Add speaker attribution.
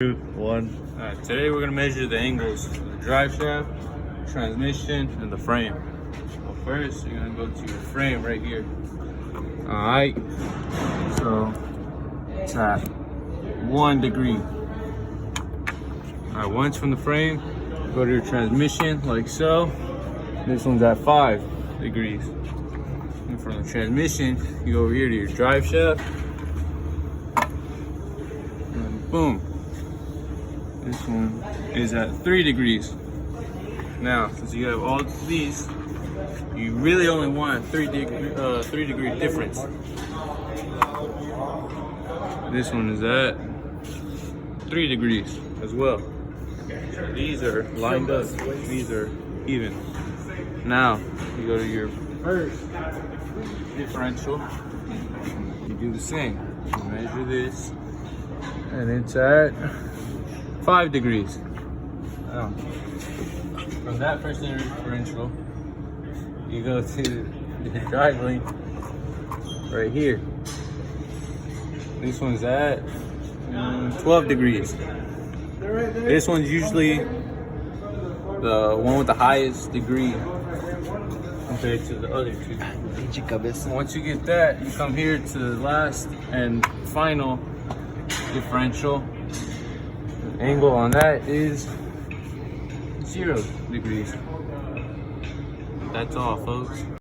Speaker 1: 2, 1.
Speaker 2: Alright, today we're gonna measure the angles of the drive shaft, transmission, and the frame. Well, first you're gonna go to your frame right here. Alright, so it's at 1 degree. Alright, once from the frame, go to your transmission like so. This one's at 5 degrees. And from the transmission, you go over here to your drive shaft. And boom. This one is at 3 degrees. Now, since you have all these, you really only want a 3 degree difference. This one is at 3 degrees as well. So these are lined up. These are even. Now, you go to your first differential. You do the same. You measure this, and it's at 5 degrees. Now, from that first differential, you go to the drive link right here. This one's at 12 degrees. This one's usually the one with the highest degree compared to the other two. Once you get that, you come here to the last and final differential. The angle on that is 0 degrees. That's all, folks.